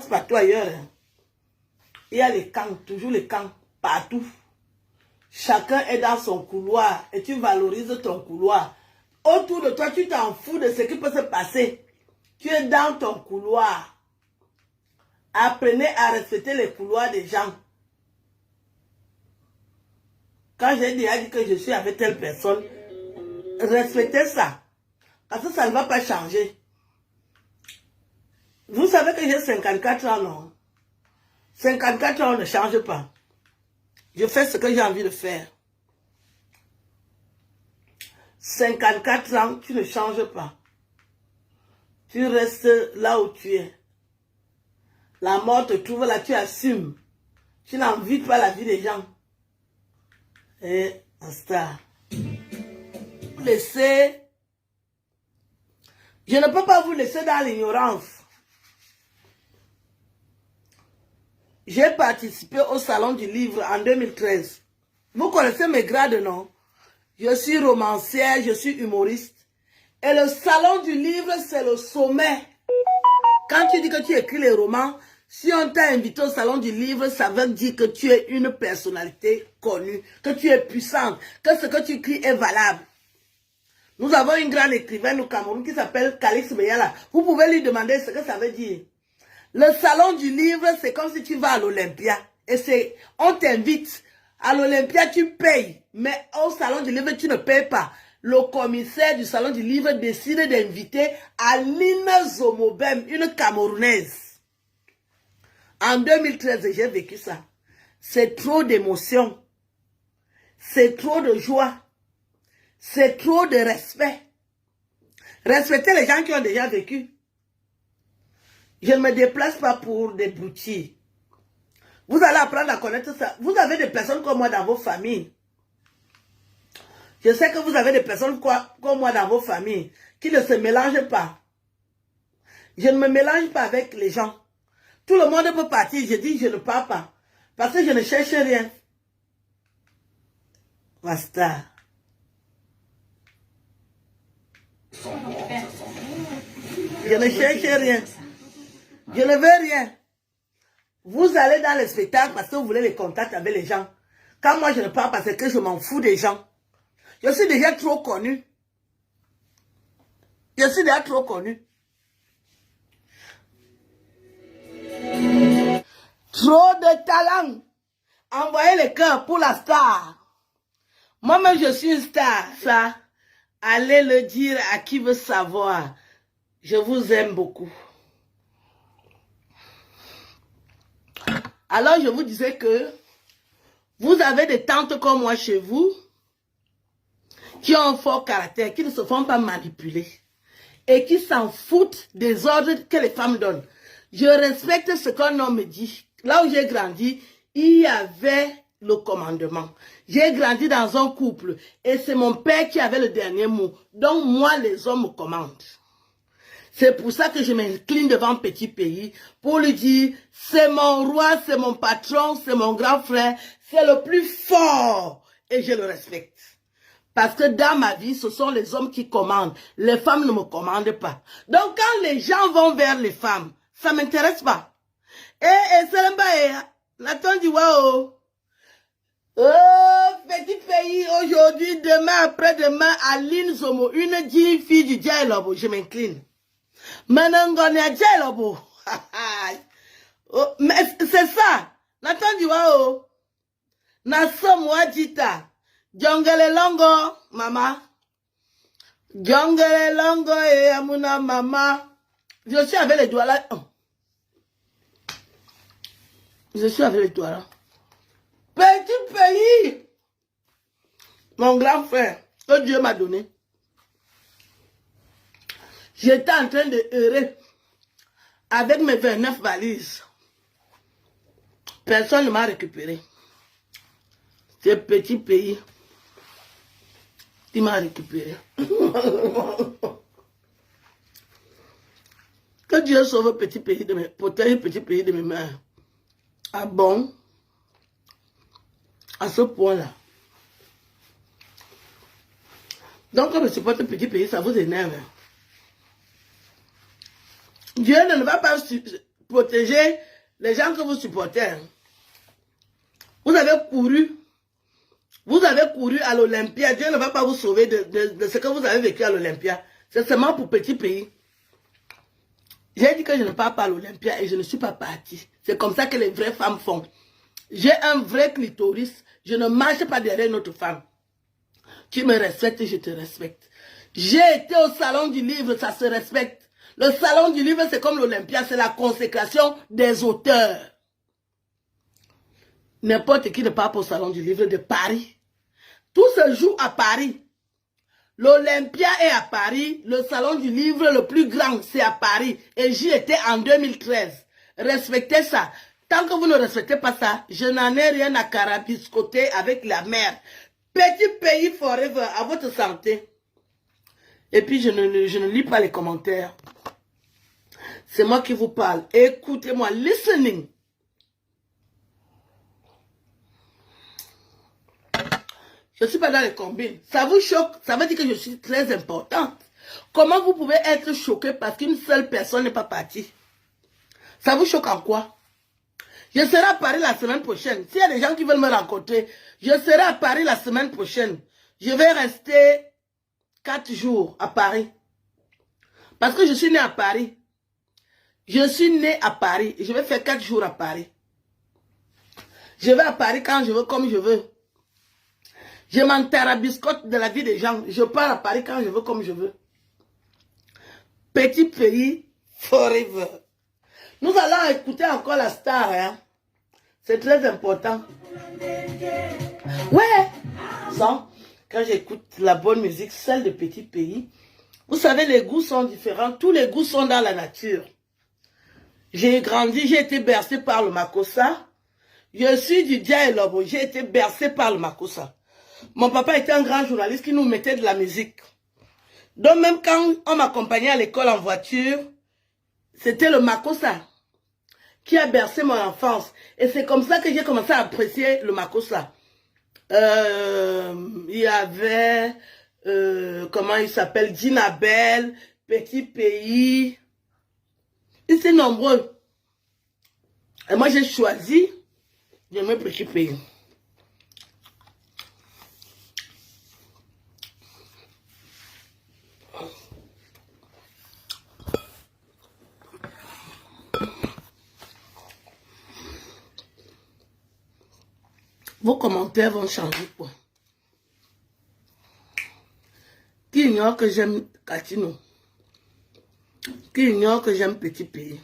passe partout ailleurs. Hein. Il y a les camps, toujours les camps, partout. Chacun est dans son couloir et tu valorises ton couloir. Autour de toi, tu t'en fous de ce qui peut se passer. Tu es dans ton couloir. Apprenez à respecter les couloirs des gens. Quand j'ai déjà dit que je suis avec telle personne, respectez ça. Parce que ça ne va pas changer. Vous savez que j'ai 54 ans, non? 54 ans, on ne change pas. Je fais ce que j'ai envie de faire. 54 ans, tu ne changes pas. Tu restes là où tu es. La mort te trouve là, tu assumes. Tu n'envies pas la vie des gens. Et basta. Vous laissez. Je ne peux pas vous laisser dans l'ignorance. J'ai participé au Salon du Livre en 2013. Vous connaissez mes grades, non? Je suis romancière, je suis humoriste. Et le Salon du Livre, c'est le sommet. Quand tu dis que tu écris les romans, si on t'a invité au Salon du Livre, ça veut dire que tu es une personnalité connue, que tu es puissante, que ce que tu écris est valable. Nous avons une grande écrivaine au Cameroun qui s'appelle Calix Beyala. Vous pouvez lui demander ce que ça veut dire. Le Salon du Livre, c'est comme si tu vas à l'Olympia. Et on t'invite. À l'Olympia, tu payes. Mais au Salon du Livre, tu ne payes pas. Le commissaire du Salon du Livre décide d'inviter Aline Zomobem, une Camerounaise. En 2013, j'ai vécu ça. C'est trop d'émotion. C'est trop de joie. C'est trop de respect. Respectez les gens qui ont déjà vécu. Je ne me déplace pas pour des broutilles. Vous allez apprendre à connaître ça. Vous avez des personnes comme moi dans vos familles. Je sais que vous avez des personnes comme moi dans vos familles qui ne se mélangent pas. Je ne me mélange pas avec les gens. Tout le monde peut partir. Je dis je ne pars pas. Parce que je ne cherche rien. Basta. Je ne cherche rien. Je ne veux rien. Vous allez dans les spectacles parce que vous voulez les contacts avec les gens. Quand moi je ne pars pas, c'est que je m'en fous des gens. Je suis déjà trop connu. Je suis déjà trop connu. Trop de talent. Envoyez les cœurs pour la star. Moi-même, je suis une star. Ça, allez le dire à qui veut savoir. Je vous aime beaucoup. Alors, je vous disais que vous avez des tantes comme moi chez vous qui ont un fort caractère, qui ne se font pas manipuler et qui s'en foutent des ordres que les femmes donnent. Je respecte ce qu'un homme me dit. Là où j'ai grandi, il y avait le commandement. J'ai grandi dans un couple et c'est mon père qui avait le dernier mot. Donc moi, les hommes me commandent. C'est pour ça que je m'incline devant Petit Pays pour lui dire, c'est mon roi, c'est mon patron, c'est mon grand frère, c'est le plus fort et je le respecte. Parce que dans ma vie, ce sont les hommes qui commandent. Les femmes ne me commandent pas. Donc quand les gens vont vers les femmes, ça ne m'intéresse pas. Nathan dit, waouh. Oh, Petit Pays, aujourd'hui, demain, après-demain, Aline Zomo, une fille du dialogue, je m'incline. Menangone dialogue. Mais c'est ça. Nathan dit, waouh. Naso moi dita. Jongele longo, maman. Jongele longo et amuna maman. Je suis avec les doigts là. Je suis avec les doigts là. Petit Pays. Mon grand frère, que Dieu m'a donné. J'étais en train de errer avec mes 29 valises. Personne ne m'a récupéré. C'est Petit Pays qui m'a récupéré. Que Dieu sauve Petit Pays de mes, protège Petit Pays de mes mains. Ah bon? À ce point-là. Donc, comme je supporte Petit Pays, ça vous énerve. Dieu ne va pas protéger les gens que vous supportez. Hein. Vous avez couru à l'Olympia. Dieu ne va pas vous sauver de ce que vous avez vécu à l'Olympia. C'est seulement pour petit pays. J'ai dit que je ne pars pas à l'Olympia et je ne suis pas partie. C'est comme ça que les vraies femmes font. J'ai un vrai clitoris. Je ne marche pas derrière une autre femme. Tu me respectes, je te respecte. J'ai été au salon du livre, ça se respecte. Le salon du livre, c'est comme l'Olympia, c'est la consécration des auteurs. N'importe qui ne part pas au salon du livre de Paris. Tout se joue à Paris. L'Olympia est à Paris. Le salon du livre le plus grand, c'est à Paris. Et j'y étais en 2013. Respectez ça. Tant que vous ne respectez pas ça, je n'en ai rien à carabiscoter avec la mer. Petit pays forever, à votre santé. Et puis, je ne lis pas les commentaires. C'est moi qui vous parle. Écoutez-moi, listening. Je ne suis pas dans les combines. Ça vous choque? Ça veut dire que je suis très importante. Comment vous pouvez être choqué parce qu'une seule personne n'est pas partie? Ça vous choque en quoi? Je serai à Paris la semaine prochaine. S'il y a des gens qui veulent me rencontrer, je serai à Paris la semaine prochaine. Je vais rester 4 jours à Paris. Parce que je suis né à Paris. Je suis né à Paris. Et je vais faire 4 jours à Paris. Je vais à Paris quand je veux, comme je veux. Je m'entarabiscote de la vie des gens. Je pars à Paris quand je veux, comme je veux. Petit pays, forever. Nous allons écouter encore la star. Hein? C'est très important. Ouais. Ça, quand j'écoute la bonne musique, celle de petit pays, vous savez, les goûts sont différents. Tous les goûts sont dans la nature. J'ai grandi, j'ai été bercé par le Makossa. Je suis du Dia et Lobo. J'ai été bercé par le Makossa. Mon papa était un grand journaliste qui nous mettait de la musique. Donc même quand on m'accompagnait à l'école en voiture, c'était le Makossa qui a bercé mon enfance. Et c'est comme ça que j'ai commencé à apprécier le Makossa. Il y avait, comment il s'appelle, Dinabel, Petit Pays. Ils étaient nombreux. Et moi j'ai choisi d'aimer Petit Pays. Vos commentaires vont changer quoi? Qui ignore que j'aime Catino? Qui ignore que j'aime Petit Pays?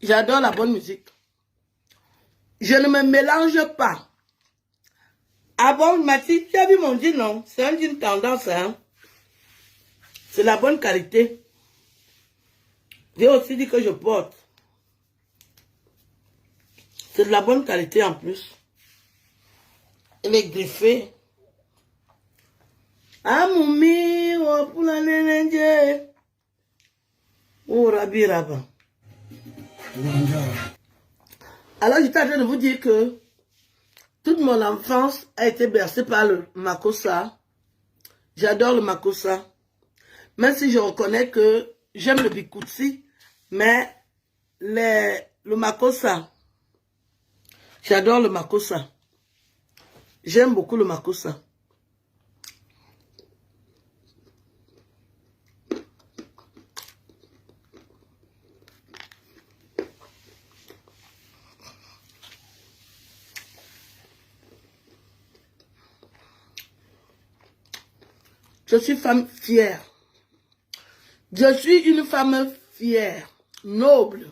J'adore la bonne musique. Je ne me mélange pas. Ah bon, Mathis, tu as vu mon jean, non? C'est un jean tendance, hein? C'est la bonne qualité. J'ai aussi dit que je porte. C'est de la bonne qualité en plus. Elle est griffée. Ah, moumi, oh, pour la nénèje. Oh, Rabi Raban. Alors, j'étais en train de vous dire que toute mon enfance a été bercée par le Makossa. J'adore le Makossa. Même si je reconnais que j'aime le Bikutsi, mais le Makossa, j'adore le Makossa. J'aime beaucoup le Makossa. Je suis femme fière. Je suis une femme fière, noble.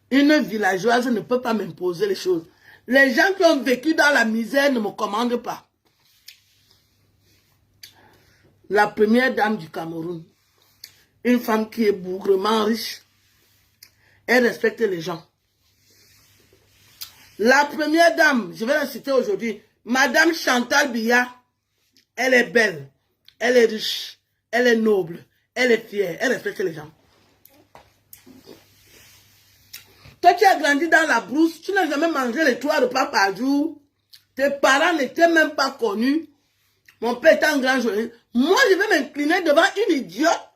Une villageoise ne peut pas m'imposer les choses. Les gens qui ont vécu dans la misère ne me commandent pas. La première dame du Cameroun, une femme qui est bougrement riche, elle respecte les gens. La première dame, je vais la citer aujourd'hui, Madame Chantal Biya, elle est belle, elle est riche, elle est noble, elle est fière, elle respecte les gens. Toi qui as grandi dans la brousse, tu n'as jamais mangé les 3 repas par jour, tes parents n'étaient même pas connus, Mon père est un grand journaliste. Moi, je vais m'incliner devant une idiote,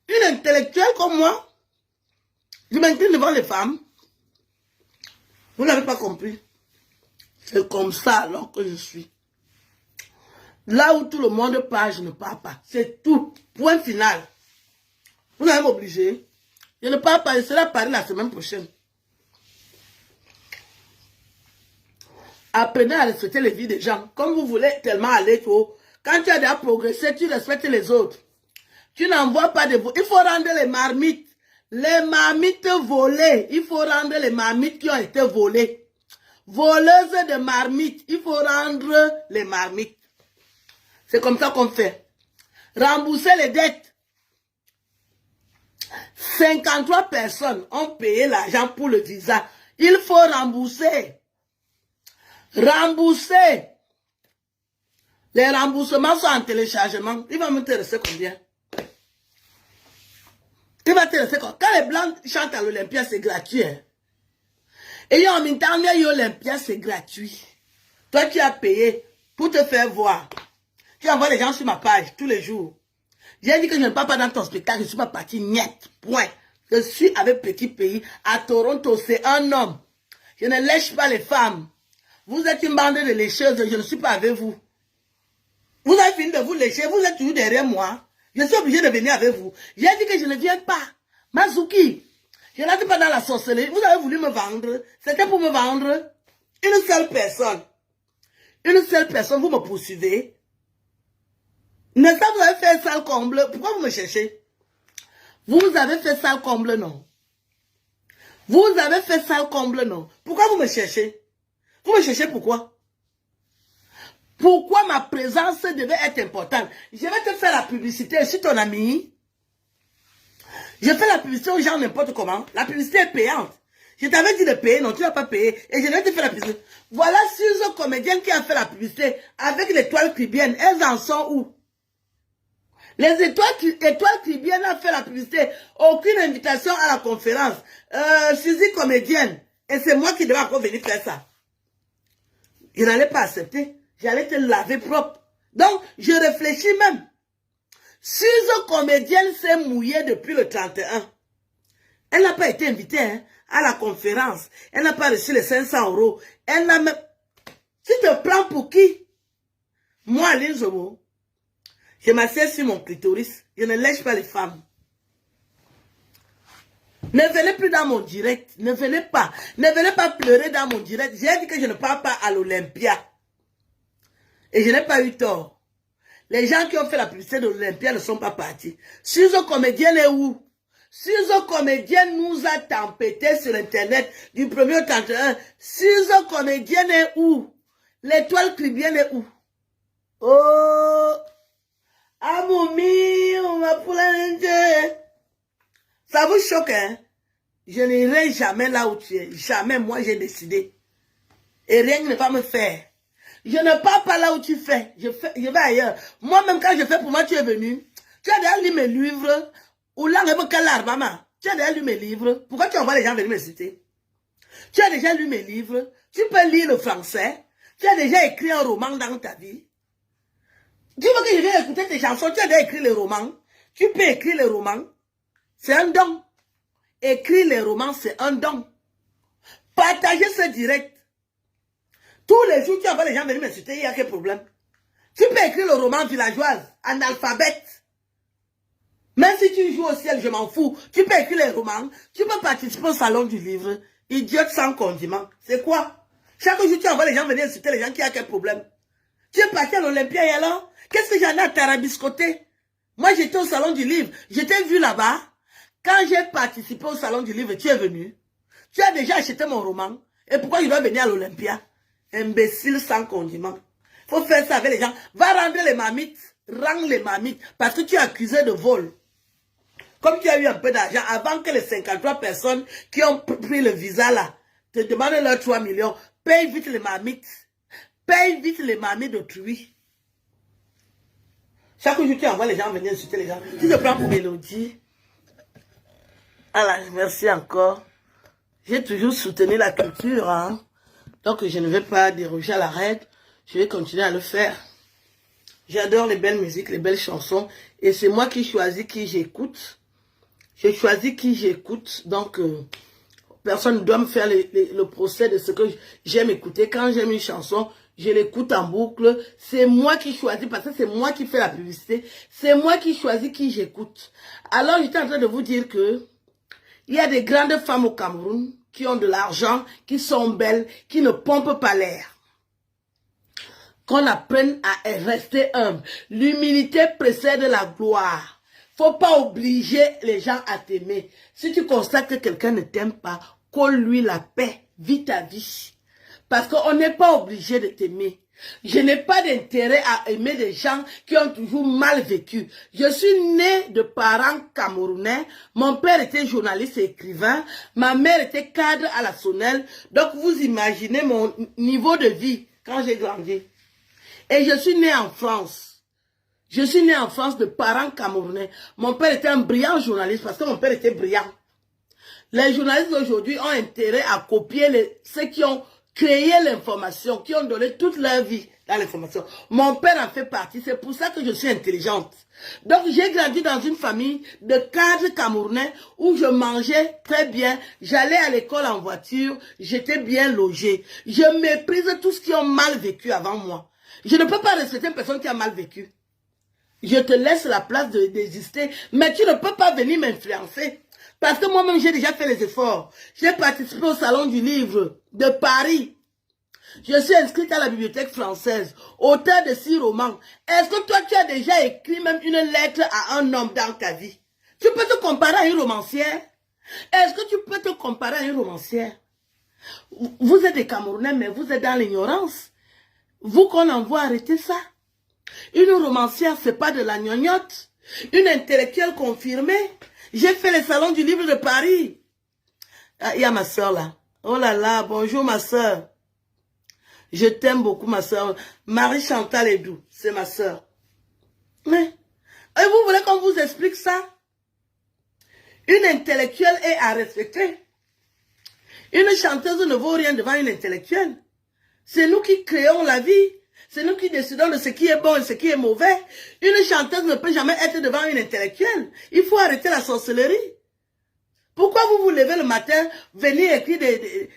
une intellectuelle comme moi. Je m'incline devant les femmes. Vous n'avez pas compris. C'est comme ça alors que je suis. Là où tout le monde parle, je ne parle pas. C'est tout. Point final. Vous n'allez m'obliger. Je ne parle pas. Je serai à Paris la semaine prochaine. Apprenez à respecter les vies des gens. Comme vous voulez tellement aller trop. Quand tu as déjà progressé, tu respectes les autres. Tu n'envoies pas de... Il faut rendre les marmites. Les marmites volées. Il faut rendre les marmites qui ont été volées. Voleuses de marmites. Il faut rendre les marmites. C'est comme ça qu'on fait. Rembourser les dettes. 53 personnes ont payé l'argent pour le visa. Il faut rembourser. Rembourser. Les remboursements sont en téléchargement. Il va m'intéresser combien? Il va t'intéresser combien? Quand les Blancs chantent à l'Olympia, c'est gratuit. Hein? Et en même temps, à l'Olympia, c'est gratuit. Toi, tu as payé pour te faire voir. Tu envoies les gens sur ma page tous les jours. J'ai dit que je ne parle pas dans ton spectacle, je ne suis pas parti net. Point. Je suis avec Petit Pays à Toronto, c'est un homme. Je ne lèche pas les femmes. Vous êtes une bande de lécheuses, je ne suis pas avec vous. Vous avez fini de vous lécher, vous êtes toujours derrière moi. Je suis obligé de venir avec vous. J'ai dit que je ne viens pas. Mazuki, je n'étais pas dans la sorcellerie. Vous avez voulu me vendre. C'était pour me vendre une seule personne. Une seule personne, vous me poursuivez. N'est-ce pas, vous avez fait sale comble. Pourquoi vous me cherchez? Vous avez fait sale comble, non? Vous avez fait sale comble, non? Pourquoi vous me cherchez? Vous me cherchez pourquoi? Pourquoi ma présence devait être importante? Je vais te faire la publicité. Je suis ton ami. Je fais la publicité aux gens n'importe comment. La publicité est payante. Je t'avais dit de payer, non, tu n'as pas payé. Et je vais te faire la publicité. Voilà 6 comédiennes qui ont fait la publicité avec l'étoile caribéenne. Elles en sont où? Les étoiles caribéennes ont fait la publicité. Aucune invitation à la conférence. Suzy comédienne. Et c'est moi qui devais encore venir faire ça. Je n'allais pas accepter. J'allais te laver propre. Donc, je réfléchis même. Suzy comédienne s'est mouillée depuis le 31. Elle n'a pas été invitée hein, à la conférence. Elle n'a pas reçu les 500 €. Elle n'a même... Tu te prends pour qui? Moi, Aline Zomo, je m'assieds sur mon clitoris. Je ne lèche pas les femmes. Ne venez plus dans mon direct. Ne venez pas. Ne venez pas pleurer dans mon direct. J'ai dit que je ne pars pas à l'Olympia. Et je n'ai pas eu tort. Les gens qui ont fait la publicité de l'Olympia ne sont pas partis. Suzy comédienne est où? Suzy comédienne nous a tempêté sur Internet du 1er au 31. Suzy comédienne est où? L'étoile caribéenne est où? Oh! Amoumi, on m'a plongé. Ça vous choque, hein? Je n'irai jamais là où tu es. Jamais, moi j'ai décidé. Et rien ne va me faire. Je ne pars pas là où tu fais. Je vais ailleurs. Moi-même, quand je fais pour moi, tu es venu. Tu as déjà lu mes livres. Ou là, maman. Tu as déjà lu mes livres. Pourquoi tu envoies les gens venir me citer? Tu as déjà lu mes livres. Tu peux lire le français. Tu as déjà écrit un roman dans ta vie. Tu veux que je vienne écouter tes chansons? Tu as déjà écrit les romans. Tu peux écrire les romans. C'est un don. Écrire les romans, c'est un don. Partagez ce direct. Tous les jours, tu envoies les gens venir me citer, il y a quel problème? Tu peux écrire le roman villageoise, en alphabète. Même si tu joues au ciel, je m'en fous. Tu peux écrire les romans. Tu peux participer au salon du livre. Idiote sans condiment. C'est quoi? Chaque jour, tu envoies les gens venir citer les gens qui a quel problème? Tu es parti à l'Olympia et alors? Qu'est-ce que j'en ai à tarabiscoter? Moi, j'étais au salon du livre. Je t'ai vu là-bas. Quand j'ai participé au salon du livre, tu es venu. Tu as déjà acheté mon roman. Et pourquoi je dois venir à l'Olympia? Imbécile sans condiment. Faut faire ça avec les gens. Va rendre les marmites. Rends les marmites. Parce que tu es accusé de vol. Comme tu as eu un peu d'argent, avant que les 53 personnes qui ont pris le visa là, te demandent leurs 3 millions, paye vite les marmites. Paye vite les marmites d'autrui. Chaque jour, tu envoies les gens venir insulter les gens. Tu te prends pour Mélodie. Alors, merci encore. J'ai toujours soutenu la culture, hein. Donc, je ne vais pas déroger à la règle. Je vais continuer à le faire. J'adore les belles musiques, les belles chansons. Et c'est moi qui choisis qui j'écoute. Je choisis qui j'écoute. Donc, personne ne doit me faire le procès de ce que j'aime écouter. Quand j'aime une chanson, je l'écoute en boucle. C'est moi qui choisis, parce que c'est moi qui fais la publicité. C'est moi qui choisis qui j'écoute. Alors, j'étais en train de vous dire que il y a des grandes femmes au Cameroun qui ont de l'argent, qui sont belles, qui ne pompent pas l'air. Qu'on apprenne à rester humble. L'humilité précède la gloire. Faut pas obliger les gens à t'aimer. Si tu constates que quelqu'un ne t'aime pas, colle-lui la paix, vis ta vie. Parce qu'on n'est pas obligé de t'aimer. Je n'ai pas d'intérêt à aimer des gens qui ont toujours mal vécu. Je suis née de parents camerounais. Mon père était journaliste et écrivain. Ma mère était cadre à la Sonnelle. Donc vous imaginez mon niveau de vie quand j'ai grandi. Et je suis née en France. Je suis née en France de parents camerounais. Mon père était un brillant journaliste parce que mon père était brillant. Les journalistes d'aujourd'hui ont intérêt à copier ceux qui ont créé l'information, qui ont donné toute leur vie dans l'information. Mon père en fait partie. C'est pour ça que je suis intelligente. Donc j'ai grandi dans une famille de cadres camerounais où je mangeais très bien. J'allais à l'école en voiture. J'étais bien logée. Je méprise tous ceux qui ont mal vécu avant moi. Je ne peux pas respecter une personne qui a mal vécu. Je te laisse la place d'exister, mais tu ne peux pas venir m'influencer. Parce que moi-même, j'ai déjà fait les efforts. J'ai participé au Salon du Livre de Paris. Je suis inscrite à la Bibliothèque française, auteur de 6 romans. Est-ce que toi, tu as déjà écrit même une lettre à un homme dans ta vie? Tu peux te comparer à une romancière? Est-ce que tu peux te comparer à une romancière? Vous êtes des Camerounais, mais vous êtes dans l'ignorance. Vous qu'on envoie arrêter ça. Une romancière, c'est pas de la gnognotte. Une intellectuelle confirmée. J'ai fait les salons du livre de Paris. Ah, il y a ma soeur là. Oh là là, bonjour ma soeur. Je t'aime beaucoup ma soeur. Marie-Chantal Edou, c'est ma soeur. Mais, et vous voulez qu'on vous explique ça? Une intellectuelle est à respecter. Une chanteuse ne vaut rien devant une intellectuelle. C'est nous qui créons la vie. C'est nous qui décidons de ce qui est bon et ce qui est mauvais. Une chanteuse ne peut jamais être devant une intellectuelle. Il faut arrêter la sorcellerie. Pourquoi vous vous levez le matin, venir écrire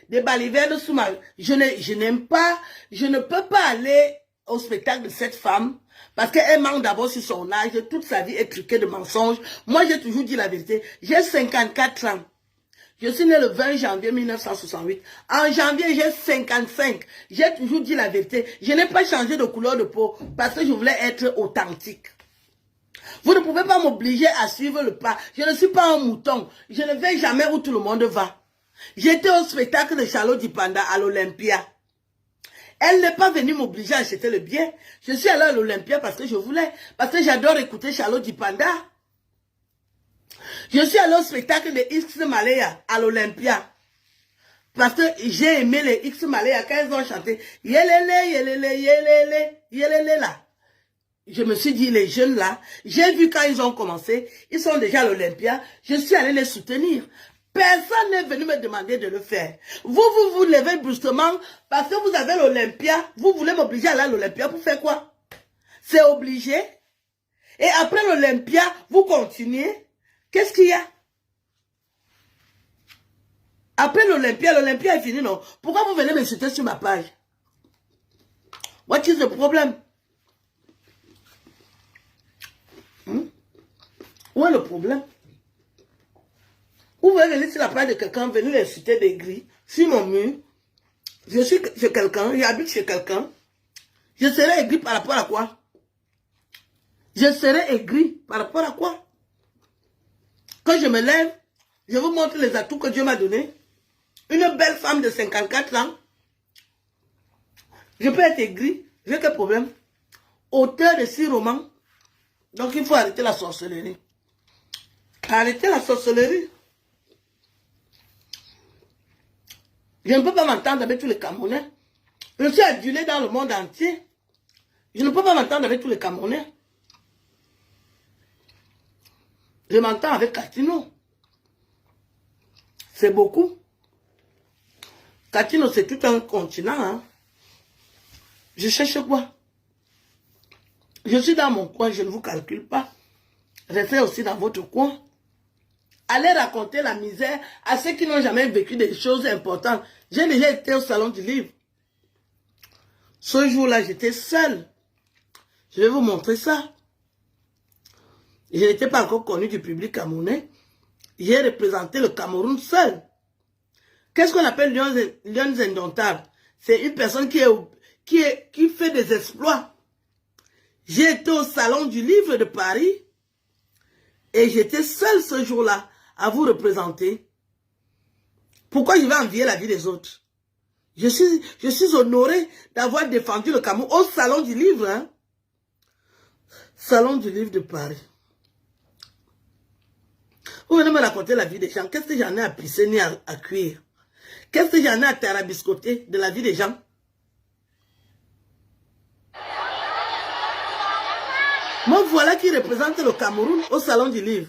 des balivernes sous ma... Je n'aime pas, je ne peux pas aller au spectacle de cette femme parce qu'elle manque d'abord sur son âge. Toute sa vie est truquée de mensonges. Moi, j'ai toujours dit la vérité. J'ai 54 ans. Je suis né le 20 janvier 1968. En janvier, j'ai 55. J'ai toujours dit la vérité. Je n'ai pas changé de couleur de peau parce que je voulais être authentique. Vous ne pouvez pas m'obliger à suivre le pas. Je ne suis pas un mouton. Je ne vais jamais où tout le monde va. J'étais au spectacle de Charlotte Dipanda à l'Olympia. Elle n'est pas venue m'obliger à acheter le billet. Je suis allée à l'Olympia parce que je voulais. Parce que j'adore écouter Charlotte Dipanda. Je suis allé au spectacle de X Malaya à l'Olympia. Parce que j'ai aimé les X Malaya quand ils ont chanté Yelele, yelele, yelele, yelele là. Je me suis dit, les jeunes là, j'ai vu quand ils ont commencé, ils sont déjà à l'Olympia, je suis allé les soutenir. Personne n'est venu me demander de le faire. Vous levez brusquement parce que vous avez l'Olympia, vous voulez m'obliger à aller à l'Olympia pour faire quoi? C'est obligé. Et après l'Olympia, vous continuez. Qu'est-ce qu'il y a? Après l'Olympia est fini, non? Pourquoi vous venez m'insulter sur ma page? What is the problem? Où est le problème? Vous voulez venir sur la page de quelqu'un, venir l'insulter des grilles, sur mon mur. Je suis chez quelqu'un, j'habite chez quelqu'un. Je serai aigri par rapport à quoi? Je serai aigri par rapport à quoi? Quand je me lève, je vous montre les atouts que Dieu m'a donnés. Une belle femme de 54 ans. Je peux être aigri. J'ai quel problème? Auteur de 6 romans. Donc il faut arrêter la sorcellerie. Arrêtez la sorcellerie. Je ne peux pas m'entendre avec tous les Camerounais. Je suis adulé dans le monde entier. Je ne peux pas m'entendre avec tous les Camerounais. Je m'entends avec Catino. C'est beaucoup. Catino, c'est tout un continent. Hein. Je cherche quoi? Je suis dans mon coin, je ne vous calcule pas. Restez aussi dans votre coin. Allez raconter la misère à ceux qui n'ont jamais vécu des choses importantes. J'ai déjà été au salon du livre. Ce jour-là, j'étais seule. Je vais vous montrer ça. Je n'étais pas encore connue du public camerounais. J'ai représenté le Cameroun seul. Qu'est-ce qu'on appelle lions indomptables? C'est une personne qui fait des exploits. J'ai été au salon du livre de Paris et j'étais seule ce jour-là à vous représenter. Pourquoi je vais envier la vie des autres? Je suis honorée d'avoir défendu le Cameroun au salon du livre. Hein? Salon du livre de Paris. Vous venez me raconter la vie des gens. Qu'est-ce que j'en ai à pisser ni à cuire? Qu'est-ce que j'en ai à tarabiscoter de la vie des gens? Moi, voilà qui représente le Cameroun au salon du livre.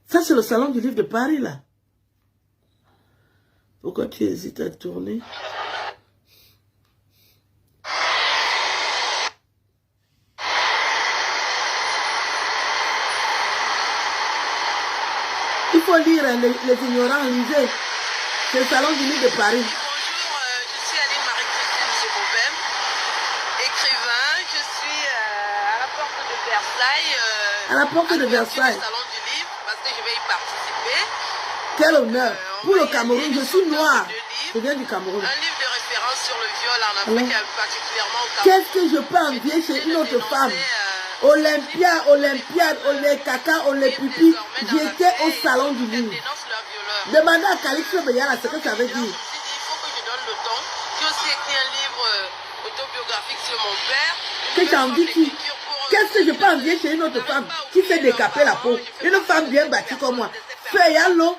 Ça, c'est le salon du livre de Paris, là. Pourquoi tu hésites à tourner? Il faut lire, hein, les ignorants, lisez. C'est le salon du livre de Paris. Bonjour, je suis Aline Marie-Christine Sebobem, écrivain. Je suis à la porte de Versailles. À la porte de Versailles. Au salon du livre, parce que je vais y participer. Quel honneur. Pour le Cameroun, je suis noire. Je viens du Cameroun. Un livre de référence sur le viol en Afrique, particulièrement au Cameroun. Qu'est-ce que je peux envier chez une autre femme? Olympiade, Olé Kaka, Olé Pipi. J'étais au salon du livre. Demandez à Calixte Beyala ce que ça veut dire. Il faut que je donne le ton. J'ai aussi écrit un livre autobiographique sur mon père. Que j'ai envie qui? Qu'est-ce que je peux envier chez une autre femme qui s'est décapé la peau? Une femme bien bâtie comme moi. Feyalo.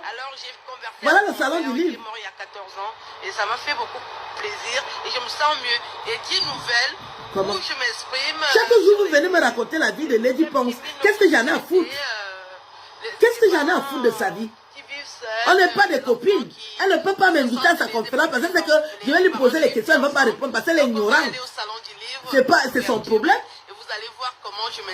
Voilà le salon du livre. Il est mort il y a 14 ans et ça m'a fait beaucoup plaisir et je me sens mieux. Et 10 nouvelles Comment? où je m'exprime. Chaque jour, vous venez me raconter la vie de Lady Ponce. Qu'est-ce que j'en ai à foutre? Qu'est-ce que j'en ai à foutre de sa vie? On n'est pas des copines. Elle ne peut pas m'inviter à sa conférence parce que c'est que je vais lui poser les questions, elle ne va pas répondre parce qu'elle est ignorante. C'est son problème.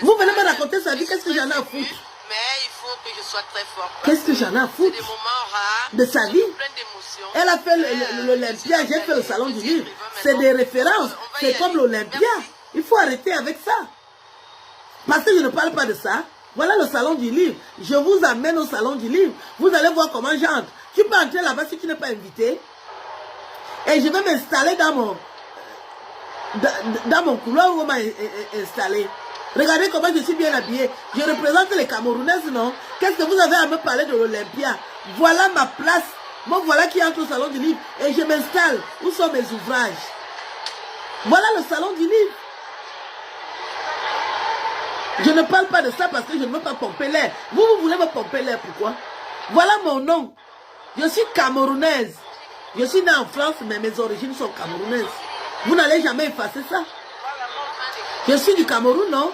Vous venez me raconter sa vie, qu'est-ce que j'en ai à foutre? Mais il faut que je sois très forte. Qu'est-ce que j'en ai à foutre? Des moments rares, de sa vie? plein d'émotions. Elle a fait l'Olympia, j'ai fait le salon du livre. C'est des références. C'est comme l'Olympia. Il faut arrêter avec ça. Parce que je ne parle pas de ça. Voilà le salon du livre. Je vous amène au salon du livre. Vous allez voir comment j'entre. Tu peux entrer là-bas si tu n'es pas invité. Et je vais m'installer dans mon couloir où on m'a installé. Regardez comment je suis bien habillée. Je représente les Camerounaises, non? Qu'est-ce que vous avez à me parler de l'Olympia? Voilà ma place. Moi, voilà qui entre au salon du livre. Et je m'installe. Où sont mes ouvrages? Voilà le salon du livre. Je ne parle pas de ça parce que je ne veux pas pomper l'air. Vous voulez me pomper l'air, pourquoi? Voilà mon nom. Je suis camerounaise. Je suis née en France, mais mes origines sont camerounaises. Vous n'allez jamais effacer ça. Je suis du Cameroun, non?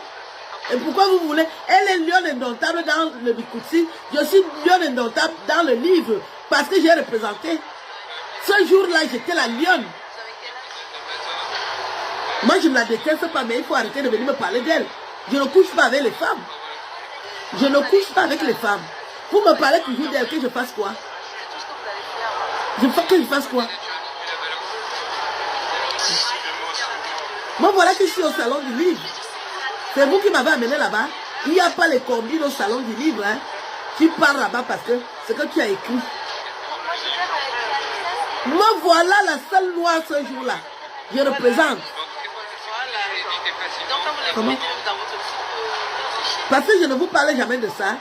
Et pourquoi vous voulez? Elle est lion indomptable dans le Bikutsi. Je suis lion indomptable dans le livre parce que j'ai représenté. Ce jour-là, j'étais la lionne. Moi, je ne la déteste pas, mais il faut arrêter de venir me parler d'elle. Je ne couche pas avec les femmes. Je ne couche pas avec les femmes. Vous me parlez toujours d'elle, que je fasse quoi? Que je fasse quoi? Moi, voilà que je suis au salon du livre. C'est vous qui m'avez amené là-bas. Il n'y a pas les combines au salon du livre. Hein. Tu pars là-bas parce que c'est que tu as écrit. Moi, voilà la seule noire ce jour-là. Je représente. Comment? Parce que je ne vous parlais jamais de ça.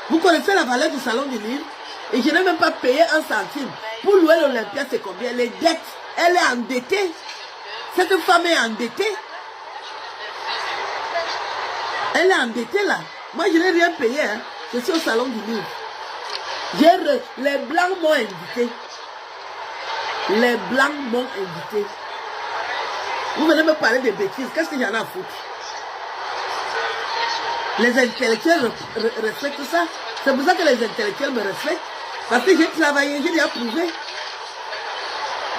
Vous connaissez la valeur du salon du livre. Et je n'ai même pas payé un centime. Pour louer l'Olympia, c'est combien? Les dettes. Elle est endettée. Cette femme est endettée. Elle est endettée là. Moi, je n'ai rien payé. Hein. Je suis au salon du livre. Les Blancs m'ont invité. Les Blancs m'ont invité. Vous venez me parler de bêtises. Qu'est-ce que j'en ai à foutre? Les intellectuels respectent ça. C'est pour ça que les intellectuels me respectent. Parce que j'ai travaillé, j'ai déjà prouvé.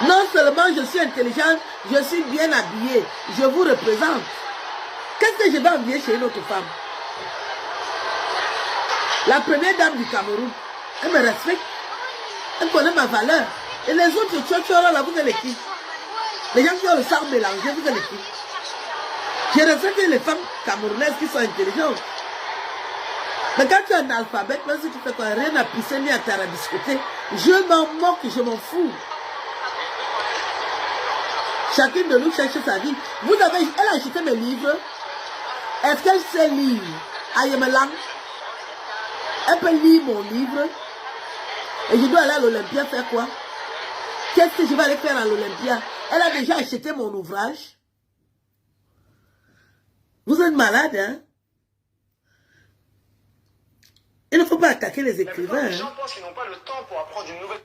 Non seulement je suis intelligente, je suis bien habillée. Je vous représente. Qu'est-ce que je vais envier chez une autre femme? La première dame du Cameroun, elle me respecte. Elle connaît ma valeur. Et les autres tchotchors là, vous êtes qui? Les gens qui ont le sang mélangé, vous êtes qui? Je respecte les femmes camerounaises qui sont intelligentes. Mais quand tu es un alphabet, même si tu fais quoi, rien à pisser ni à tarabiscoter, je m'en moque, je m'en fous. Chacune de nous cherche sa vie. Elle a acheté mes livres. Est-ce qu'elle sait lire? Ayemelang. Elle peut lire mon livre. Et je dois aller à l'Olympia faire quoi? Qu'est-ce que je vais aller faire à l'Olympia? Elle a déjà acheté mon ouvrage. Vous êtes malade, hein? Il ne faut pas attaquer les écrivains. Les gens pensent qu'ils n'ont pas le temps pour apprendre une nouvelle...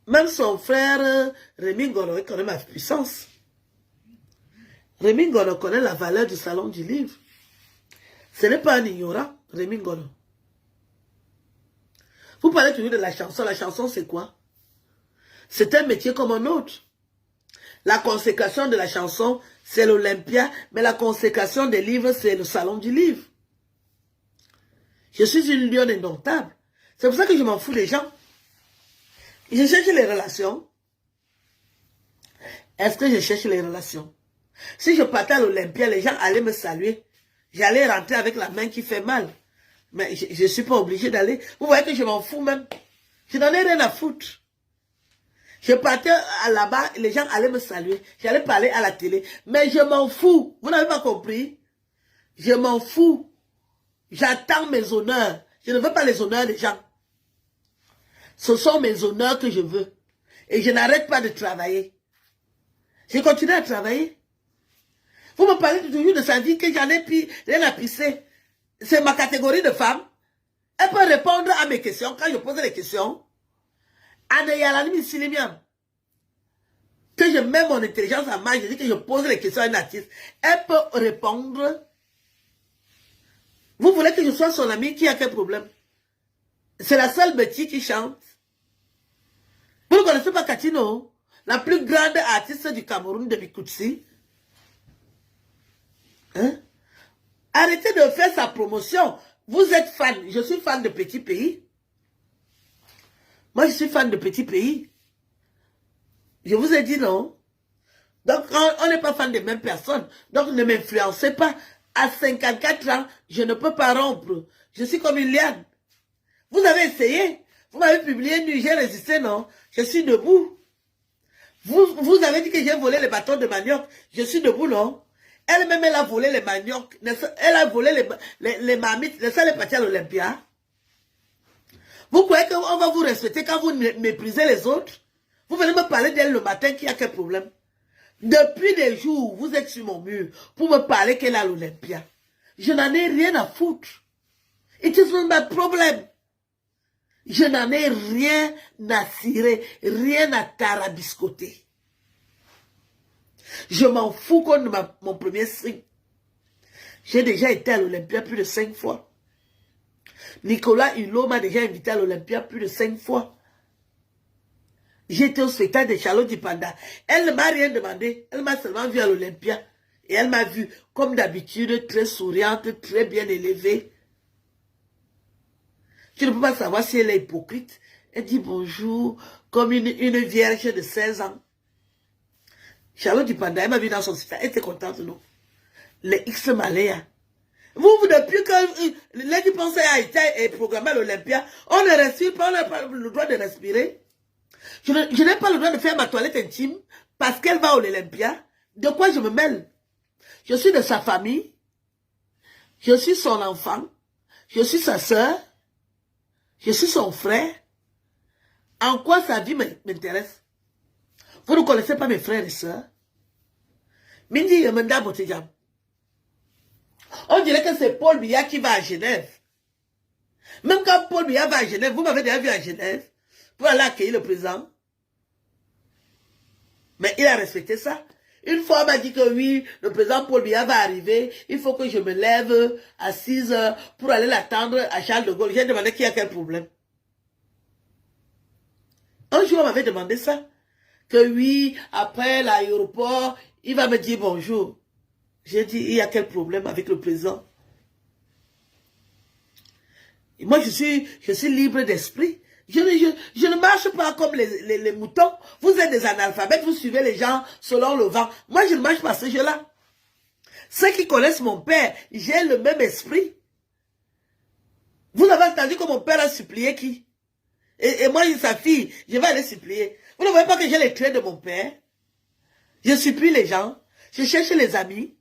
Même son frère Rémi Ngolo connaît ma puissance. Rémi Ngolo connaît la valeur du salon du livre. Ce n'est pas un ignorant, Rémi Ngolo. Vous parlez toujours de la chanson. La chanson, c'est quoi? C'est un métier comme un autre. La consécration de la chanson, c'est l'Olympia, mais la consécration des livres, c'est le salon du livre. Je suis une lionne indomptable. C'est pour ça que je m'en fous des gens. Je cherche les relations. Est-ce que je cherche les relations? Si je partais à l'Olympia, les gens allaient me saluer. J'allais rentrer avec la main qui fait mal. Mais je ne suis pas obligé d'aller. Vous voyez que je m'en fous même. Je n'en ai rien à foutre. Je partais là-bas, les gens allaient me saluer. J'allais parler à la télé. Mais je m'en fous. Vous n'avez pas compris? Je m'en fous. J'attends mes honneurs. Je ne veux pas les honneurs des gens. Ce sont mes honneurs que je veux. Et je n'arrête pas de travailler. Je continue à travailler. Vous me parlez toujours de sa vie que j'en ai rien à pisser. C'est ma catégorie de femme. Elle peut répondre à mes questions quand je pose les questions. Que je mets mon intelligence en marche, je dis que je pose les questions à une artiste. Elle peut répondre. Vous voulez que je sois son amie, qui a quel problème? C'est la seule Betty qui chante. Vous ne connaissez pas Katino, la plus grande artiste du Cameroun de Bikoutsi? Hein? Arrêtez de faire sa promotion. Vous êtes fan. Je suis fan de Petit Pays. Moi, je suis fan de Petit Pays. Je vous ai dit non. Donc, on n'est pas fan des mêmes personnes. Donc, ne m'influencez pas. À 54 ans, je ne peux pas rompre. Je suis comme une liane. Vous avez essayé. Vous m'avez publié nu, j'ai résisté, non? Je suis debout. Vous avez dit que j'ai volé les bâtons de manioc. Je suis debout, non? Elle-même, elle a volé les maniocs. Elle a volé les marmites. Elle est partie à l'Olympia. Vous croyez qu'on va vous respecter quand vous méprisez les autres? Vous venez me parler d'elle le matin, qui a quel problème? Depuis des jours, vous êtes sur mon mur pour me parler qu'elle est à l'Olympia. Je n'en ai rien à foutre. It is not my problem. Je n'en ai rien à cirer, rien à tarabiscoter. Je m'en fous qu'on mon premier string. J'ai déjà été à l'Olympia plus de 5 fois. Nicolas Hulot m'a déjà invité à l'Olympia plus de 5 fois. J'étais au spectacle de Charlotte Dipanda. Elle ne m'a rien demandé. Elle m'a seulement vu à l'Olympia. Et elle m'a vu, comme d'habitude, très souriante, très bien élevée. Tu ne peux pas savoir si elle est hypocrite. Elle dit bonjour, comme une vierge de 16 ans. Charlotte Dipanda, elle m'a vu dans son spectacle. Elle était contente, non? Les X Maléa. Vous, depuis que Lady Pensée a été programmée à l'Olympia, on ne respire pas, on n'a pas le droit de respirer. Je n'ai pas le droit de faire ma toilette intime parce qu'elle va à l'Olympia. De quoi je me mêle? Je suis de sa famille. Je suis son enfant. Je suis sa soeur. Je suis son frère. En quoi sa vie m'intéresse? Vous ne connaissez pas mes frères et sœurs? Mindi Yemenda Botejam. On dirait que c'est Paul Biya qui va à Genève. Même quand Paul Biya va à Genève, vous m'avez déjà vu à Genève pour aller accueillir le président. Mais il a respecté ça. Une fois, on m'a dit que oui, le président Paul Biya va arriver. Il faut que je me lève à 6 heures pour aller l'attendre à Charles de Gaulle. J'ai demandé qui a quel problème. Un jour, on m'avait demandé ça. que oui, après l'aéroport, il va me dire bonjour. J'ai dit, il y a quel problème avec le président? Et moi, je suis libre d'esprit. Je ne marche pas comme les moutons. Vous êtes des analphabètes, vous suivez les gens selon le vent. Moi, je ne marche pas ce jeu-là. Ceux qui connaissent mon père, j'ai le même esprit. Vous avez entendu que mon père a supplié qui? Et moi, sa fille, je vais aller supplier. Vous ne voyez pas que j'ai les traits de mon père? Je supplie les gens. Je cherche les amis.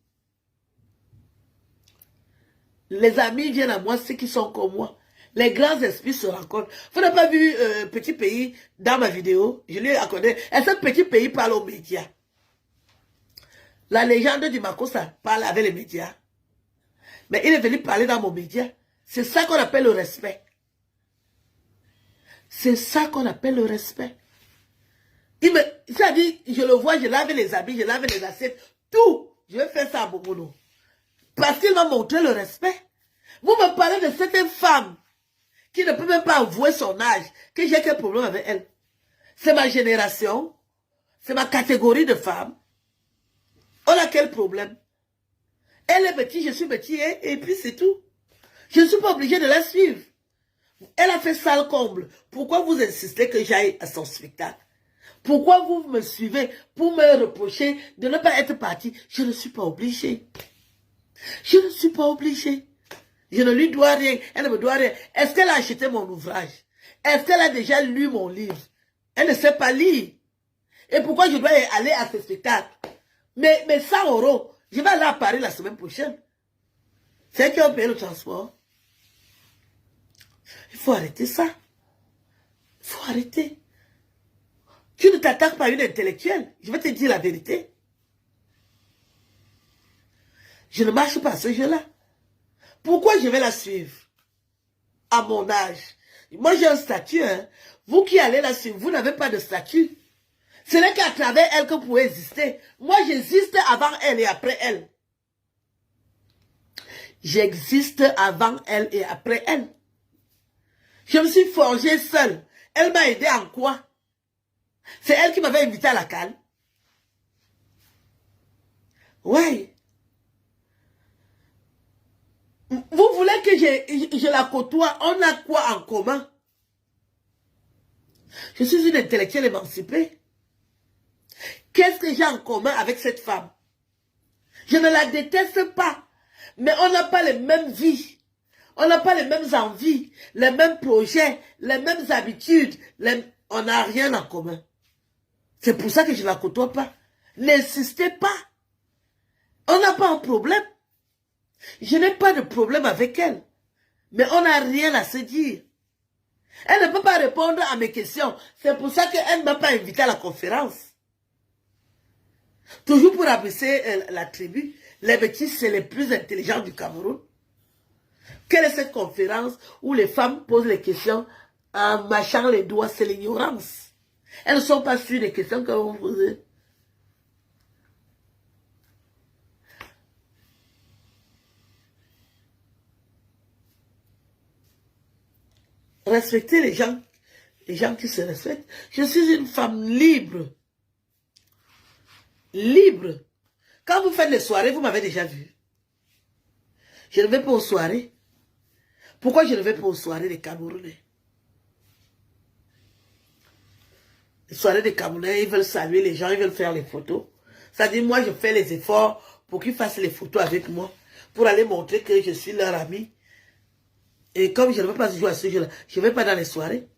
Les amis viennent à moi, ceux qui sont comme moi. Les grands esprits se rencontrent. Vous n'avez pas vu Petit Pays dans ma vidéo? Je lui ai accordé. Et ce Petit Pays parle aux médias. La légende du Makossa parle avec les médias. Mais il est venu parler dans mon média. C'est ça qu'on appelle le respect. C'est ça qu'on appelle le respect. Il a dit, je le vois, je lave les habits, je lave les assiettes, tout. Je vais faire ça à Bobono. Parce qu'il m'a montré le respect. Vous me parlez de cette femme qui ne peut même pas avouer son âge, que j'ai quel problème avec elle. C'est ma génération, c'est ma catégorie de femmes. On a quel problème? Elle est petite, je suis petit, et puis c'est tout. Je ne suis pas obligé de la suivre. Elle a fait sale comble. Pourquoi vous insistez que j'aille à son spectacle? Pourquoi vous me suivez pour me reprocher de ne pas être partie? Je ne suis pas obligée. Je ne suis pas obligée. Je ne lui dois rien. Elle ne me doit rien. Est-ce qu'elle a acheté mon ouvrage? Est-ce qu'elle a déjà lu mon livre? Elle ne sait pas lire. Et pourquoi je dois aller à ce spectacle? Mais 100 €, je vais aller à Paris la semaine prochaine. C'est eux qui ont payé le transport. Il faut arrêter ça. Il faut arrêter. Tu ne t'attaques pas à une intellectuelle. Je vais te dire la vérité. Je ne marche pas à ce jeu-là. Pourquoi je vais la suivre? À mon âge. Moi, j'ai un statut. Hein. Vous qui allez la suivre, vous n'avez pas de statut. Ce n'est qu'à travers elle que vous pouvez exister. Moi, j'existe avant elle et après elle. J'existe avant elle et après elle. Je me suis forgée seule. Elle m'a aidé en quoi? C'est elle qui m'avait invité à la cale. Ouais. Vous voulez que je la côtoie? On a quoi en commun? Je suis une intellectuelle émancipée. Qu'est-ce que j'ai en commun avec cette femme? Je ne la déteste pas. Mais on n'a pas les mêmes vies. On n'a pas les mêmes envies, les mêmes projets, les mêmes habitudes. On n'a rien en commun. C'est pour ça que je ne la côtoie pas. N'insistez pas. On n'a pas un problème. Je n'ai pas de problème avec elle. Mais on n'a rien à se dire. Elle ne peut pas répondre à mes questions. C'est pour ça qu'elle ne m'a pas invité à la conférence. Toujours pour abaisser la tribu. Les bêtises, c'est les plus intelligents du Cameroun. Quelle est cette conférence où les femmes posent les questions en mâchant les doigts? C'est l'ignorance. Elles ne sont pas sûres des questions que vous posez. Respectez les gens qui se respectent. Je suis une femme libre. Libre. Quand vous faites les soirées, vous m'avez déjà vu. Je ne vais pas aux soirées. Pourquoi je ne vais pas aux soirées des Camerounais? Les soirées des Camerounais, ils veulent saluer les gens, ils veulent faire les photos. Ça dit, moi, je fais les efforts pour qu'ils fassent les photos avec moi, pour aller montrer que je suis leur ami. Et comme je ne veux pas jouer à ce jeu-là, je ne vais pas dans les soirées.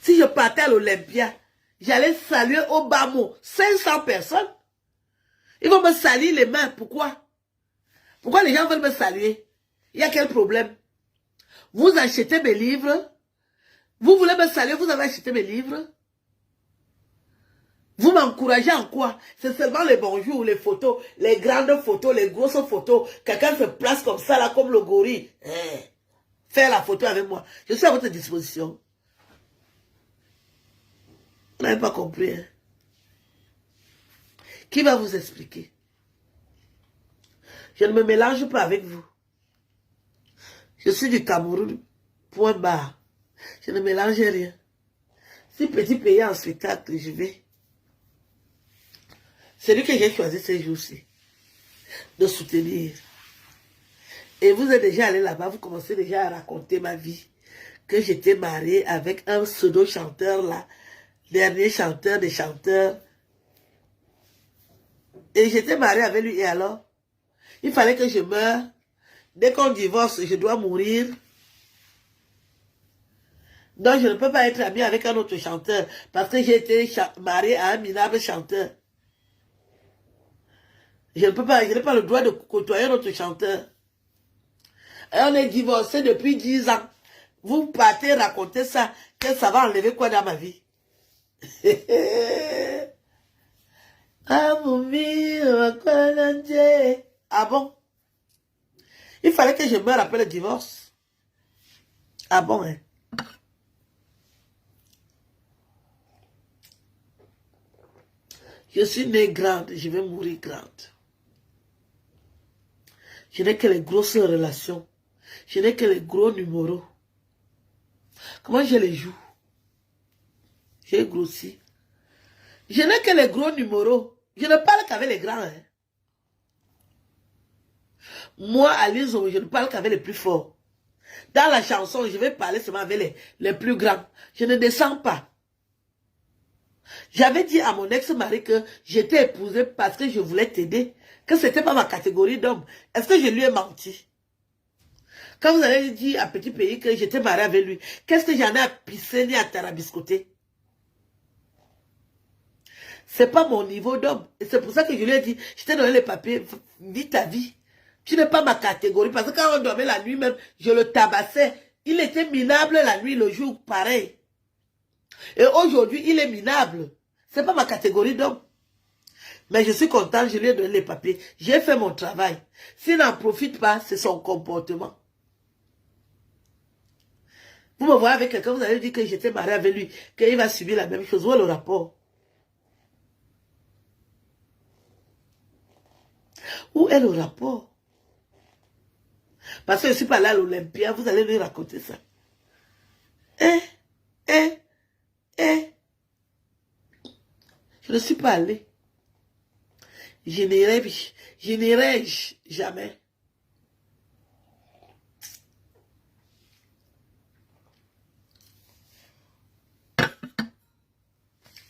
Si je partais à l'Olympia, j'allais saluer au bas mot 500 personnes. Ils vont me salir les mains. Pourquoi? Pourquoi les gens veulent me saluer? Il y a quel problème? Vous achetez mes livres. Vous voulez me saluer, vous avez acheté mes livres. Vous m'encouragez en quoi? C'est seulement les bonjours, les photos, les grandes photos, les grosses photos. Quelqu'un se place comme ça, là, comme le gorille. Faire la photo avec moi. Je suis à votre disposition. Vous n'avez pas compris, hein? Qui va vous expliquer? Je ne me mélange pas avec vous. Je suis du Cameroun, point barre. Je ne mélange rien. Si petit pays en spectacle, je vais. C'est lui que j'ai choisi ces jours-ci. De soutenir. Et vous êtes déjà allé là-bas, vous commencez déjà à raconter ma vie. Que j'étais mariée avec un pseudo-chanteur là. Dernier chanteur des chanteurs. Et j'étais mariée avec lui. Et alors? Il fallait que je meure. Dès qu'on divorce, je dois mourir. Donc, je ne peux pas être amie avec un autre chanteur parce que j'ai été mariée à un minable chanteur. Je n'ai pas le droit de côtoyer un autre chanteur. Et on est divorcés depuis 10 ans. Vous partez raconter ça, que ça va enlever quoi dans ma vie? Ah bon? Il fallait que je meure après le divorce. Ah bon, hein? Je suis née grande, je vais mourir grande. Je n'ai que les grosses relations. Je n'ai que les gros numéros. Comment je les joue? J'ai grossi. Je n'ai que les gros numéros. Je ne parle qu'avec les grands. Hein. Moi, à l'ISO, je ne parle qu'avec les plus forts. Dans la chanson, je vais parler seulement avec les plus grands. Je ne descends pas. J'avais dit à mon ex-mari que j'étais épousée parce que je voulais t'aider. Que ce n'était pas ma catégorie d'homme. Est-ce que je lui ai menti? Quand vous avez dit à Petit Pays que j'étais mariée avec lui, qu'est-ce que j'en ai à pisser ni à tarabiscoter? C'est pas mon niveau d'homme. Et c'est pour ça que je lui ai dit, je t'ai donné les papiers, vis ta vie. Tu n'es pas ma catégorie. Parce que quand on dormait la nuit même, je le tabassais. Il était minable la nuit, le jour, pareil. Et aujourd'hui, il est minable. C'est pas ma catégorie d'homme. Mais je suis content, je lui ai donné les papiers. J'ai fait mon travail. S'il n'en profite pas, c'est son comportement. Vous me voyez avec quelqu'un, vous avez dit que j'étais mariée avec lui, qu'il va subir la même chose. Où est le rapport? Où est le rapport? Parce que je suis pas allée à l'Olympia, vous allez lui raconter ça. Je ne suis pas allée. Je n'irai jamais.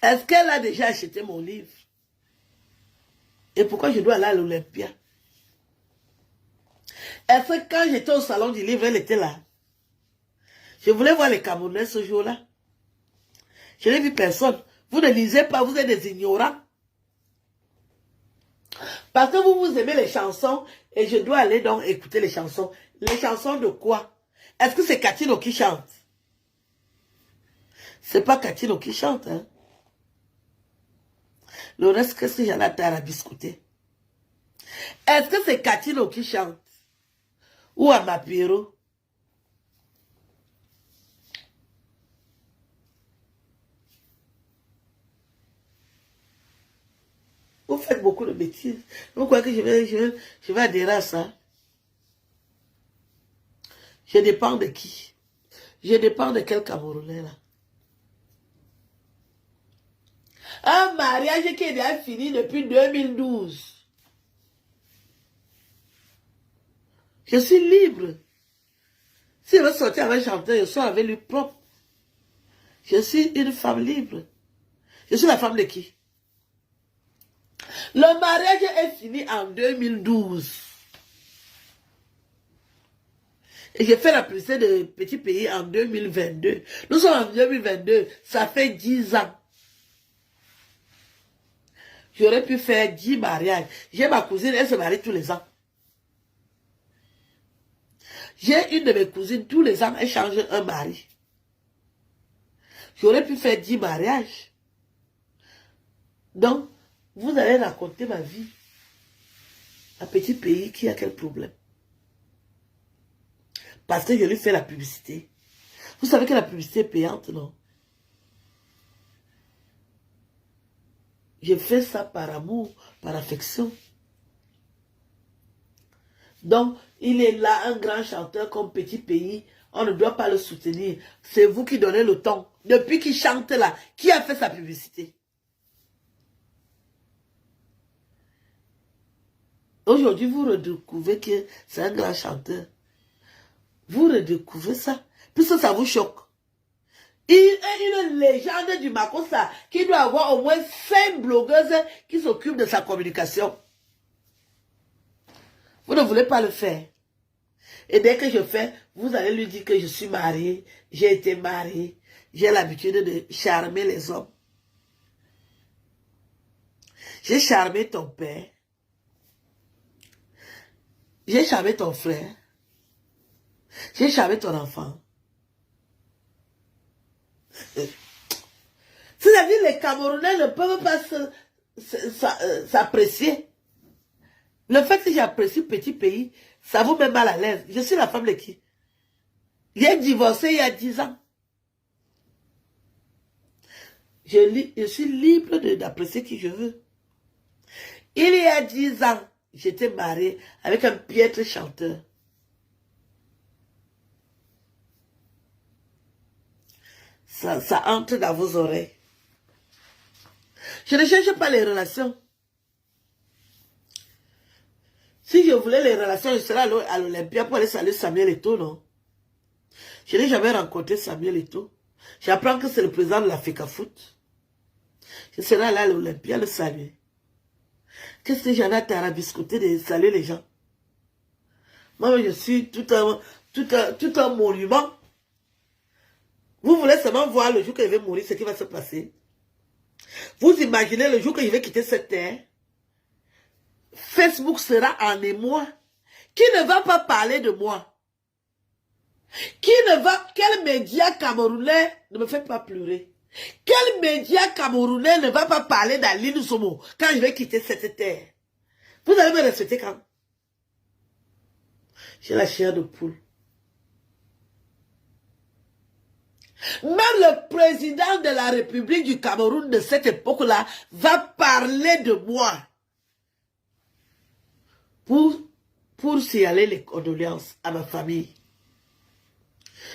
Est-ce qu'elle a déjà acheté mon livre? Et pourquoi je dois aller à l'Olympia? Est-ce que quand j'étais au salon du livre, elle était là? Je voulais voir les Camerounais ce jour-là. Je n'ai vu personne. Vous ne lisez pas, vous êtes des ignorants. Parce que vous aimez les chansons et je dois aller donc écouter les chansons. Les chansons de quoi? Est-ce que c'est Katino qui chante? C'est pas Katino qui chante. Hein? Le reste, qu'est-ce que j'en ai à biscuiter? Est-ce que c'est Katino qui chante? Ou Amapiro? Vous faites beaucoup de bêtises. Vous croyez que je vais adhérer à ça? Je dépends de qui? Je dépends de quel Camerounais là? Un mariage qui est déjà fini depuis 2012. Je suis libre. Si je veux sortir avec un chanteur, je sors avec lui propre. Je suis une femme libre. Je suis la femme de qui? Le mariage est fini en 2012. Et j'ai fait la publicité de Petit Pays en 2022. Nous sommes en 2022. Ça fait 10 ans. J'aurais pu faire 10 mariages. J'ai ma cousine, elle se marie tous les ans. J'ai une de mes cousines, tous les ans, elle change un mari. J'aurais pu faire 10 mariages. Donc, vous allez raconter ma vie. Un Petit Pays qui a quel problème? Parce que je lui fais la publicité. Vous savez que la publicité est payante, non? Je fais ça par amour, par affection. Donc, il est là, un grand chanteur comme Petit Pays. on ne doit pas le soutenir. C'est vous qui donnez le ton. Depuis qu'il chante là, qui a fait sa publicité? Aujourd'hui, vous redécouvrez que c'est un grand chanteur. Vous redécouvrez ça, puisque ça vous choque. Il est une légende du Makossa qui doit avoir au moins 5 blogueuses qui s'occupent de sa communication. Vous ne voulez pas le faire. Et dès que je fais, vous allez lui dire que je suis mariée, j'ai été mariée, j'ai l'habitude de charmer les hommes. J'ai charmé ton père. J'ai charmé ton frère. J'ai charmé ton enfant. C'est-à-dire les Camerounais ne peuvent pas s'apprécier. Le fait que j'apprécie petit pays, ça vous met mal à l'aise. Je suis la femme de qui? J'ai divorcé il y a 10 ans. Je suis libre d'apprécier qui je veux. Il y a 10 ans, j'étais mariée avec un piètre chanteur. Ça entre dans vos oreilles. Je ne cherche pas les relations. Si je voulais les relations, je serais à l'Olympia pour aller saluer Samuel Eto'o, non? Je n'ai jamais rencontré Samuel Eto'o. J'apprends que c'est le président de l'Africa Foot. Je serais allé à l'Olympia le saluer. Qu'est-ce que j'en ai à tarabiscoter de saluer les gens? Moi, je suis tout un monument. Vous voulez seulement voir le jour que je vais mourir, ce qui va se passer. Vous imaginez le jour que je vais quitter cette terre? Facebook sera en émoi. Qui ne va pas parler de moi? Quel média camerounais ne me fait pas pleurer? Quel média camerounais ne va pas parler d'Aline Somo quand je vais quitter cette terre? Vous allez me respecter quand? J'ai la chair de poule. Même le président de la République du Cameroun de cette époque-là va parler de moi. Pour signaler les condoléances à ma famille.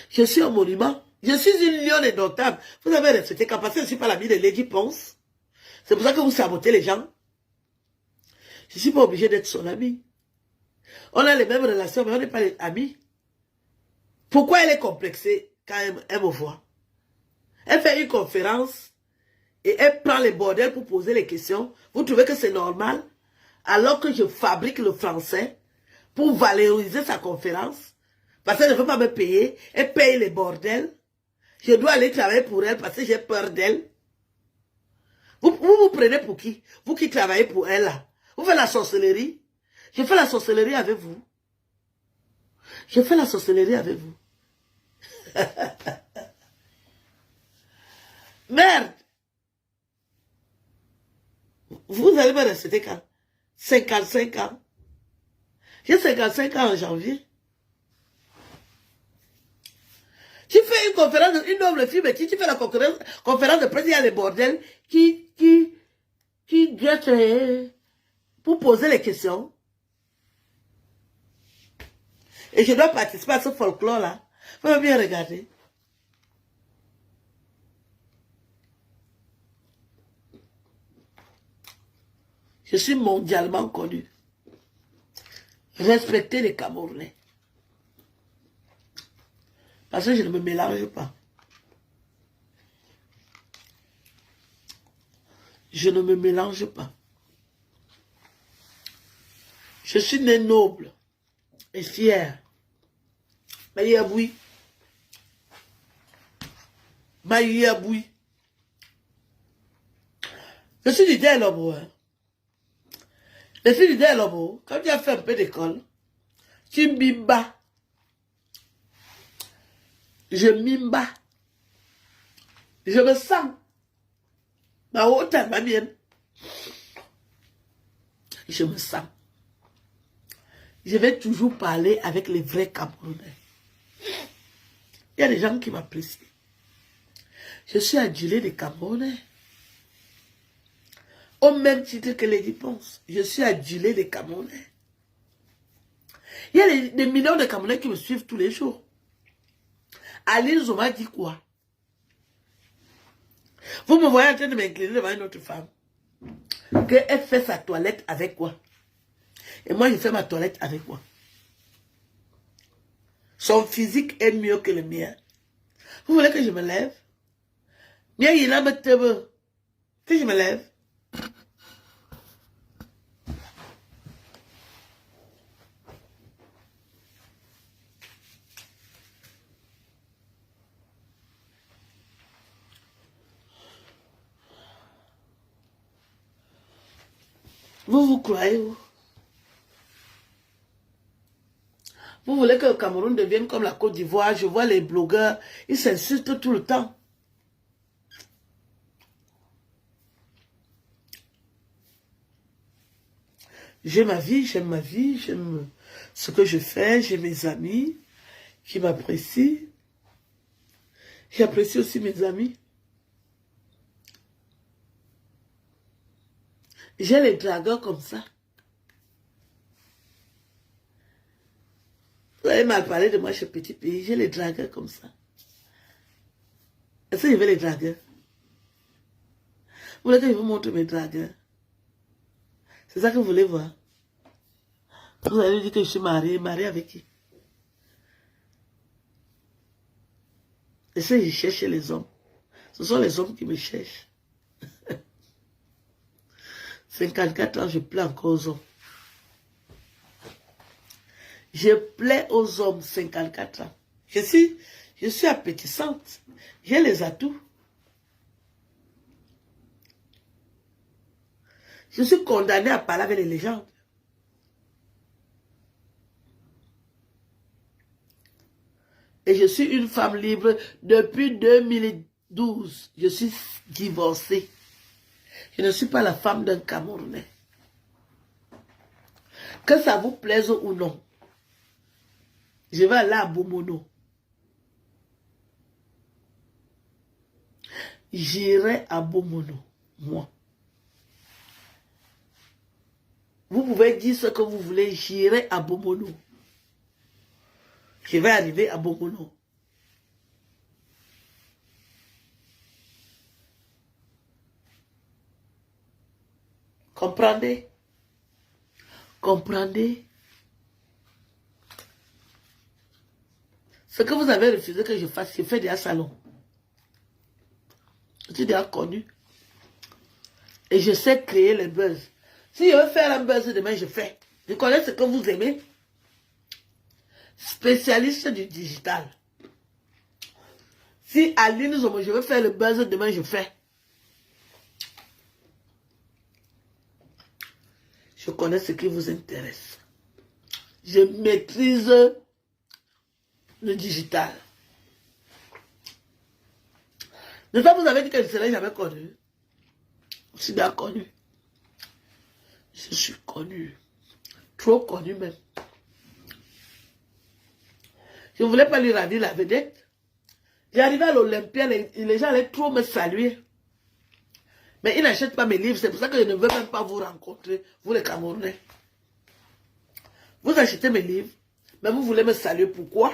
Je suis un monument. Je suis une lionne indomptable. Vous avez respecté quand parce que je ne suis pas l'ami de Lady Ponce. C'est pour ça que vous sabotez les gens. Je ne suis pas obligé d'être son ami. On a les mêmes relations, mais on n'est pas les amis. Pourquoi elle est complexée quand elle me voit? Elle fait une conférence et elle prend les bordels pour poser les questions. Vous trouvez que c'est normal? Alors que je fabrique le français pour valoriser sa conférence, parce qu'elle ne veut pas me payer, elle paye les bordels. Je dois aller travailler pour elle parce que j'ai peur d'elle. Vous prenez pour qui? Vous qui travaillez pour elle là. Vous faites la sorcellerie. Je fais la sorcellerie avec vous. Je fais la sorcellerie avec vous. Merde. Vous allez me respecter quand? 55 ans. J'ai 55 ans en janvier. Tu fais une conférence, une noble fille, mais tu fais la conférence de presse, il y a les bordels qui guettent pour poser les questions. Et je dois participer à ce folklore-là. Faut bien regarder. Je suis mondialement connu. Respectez les Camerounais. Parce que je ne me mélange pas. Je ne me mélange pas. Je suis né noble et fier. Maïaboui. Maïaboui. Je suis du Dé-Lobo. Les filles du Dé-Lobo, quand tu as fait un peu d'école, tu m'imbas. Je m'imba. Je me sens. Ma haute, ma mienne. Je me sens. Je vais toujours parler avec les vrais Camerounais. Il y a des gens qui m'apprécient. Je suis adulé des Camerounais. Au même titre que Lady Ponce, je suis adulé des Camerounais. Il y a des millions de Camerounais qui me suivent tous les jours. Aline Zoma dit quoi? Vous me voyez en train de m'incliner devant une autre femme. Qu'elle fait sa toilette avec quoi? Et moi, je fais ma toilette avec quoi? Son physique est mieux que le mien. Vous voulez que je me lève? Bien, il a me tebe. Que je me lève? Vous croyez où? Vous voulez que le Cameroun devienne comme la Côte d'Ivoire? Je vois les blogueurs, ils s'insultent tout le temps. J'ai ma vie, j'aime ce que je fais, j'ai mes amis qui m'apprécient. J'apprécie aussi mes amis. J'ai les dragueurs comme ça. Vous avez mal parlé de moi chez Petit Pays. J'ai les dragueurs comme ça. Est-ce que je vais les dragueurs? Vous voulez que je vous montre mes dragueurs? C'est ça que vous voulez voir? Vous allez dire que je suis mariée. Mariée avec qui? Est-ce que je cherche les hommes? Ce sont les hommes qui me cherchent. 54 ans, je plais encore aux hommes. Je plais aux hommes, 54 ans. Je suis appétissante. J'ai les atouts. Je suis condamnée à parler avec les légendes. Et je suis une femme libre depuis 2012. Je suis divorcée. Je ne suis pas la femme d'un Camerounais. Que ça vous plaise ou non, je vais aller à Bomono. J'irai à Bomono, moi. Vous pouvez dire ce que vous voulez, j'irai à Bomono. Je vais arriver à Bomono. Comprenez? Comprenez? Ce que vous avez refusé que je fasse, je fais déjà salon. Je suis déjà connu. Et je sais créer les buzz. Si je veux faire un buzz demain, je fais. Je connais ce que vous aimez. Spécialiste du digital. Si Aline Zomo, je veux faire le buzz demain, je fais. Je connais ce qui vous intéresse. Je maîtrise le digital. De ça, vous avez dit que je ne serais jamais connu. Je suis bien connu. Je suis connu. Trop connu même. Je ne voulais pas lui ravir la vedette. J'arrivais à l'Olympia, les gens allaient trop me saluer. Mais ils n'achètent pas mes livres, c'est pour ça que je ne veux même pas vous rencontrer, vous les Camerounais. Vous achetez mes livres, mais vous voulez me saluer, pourquoi?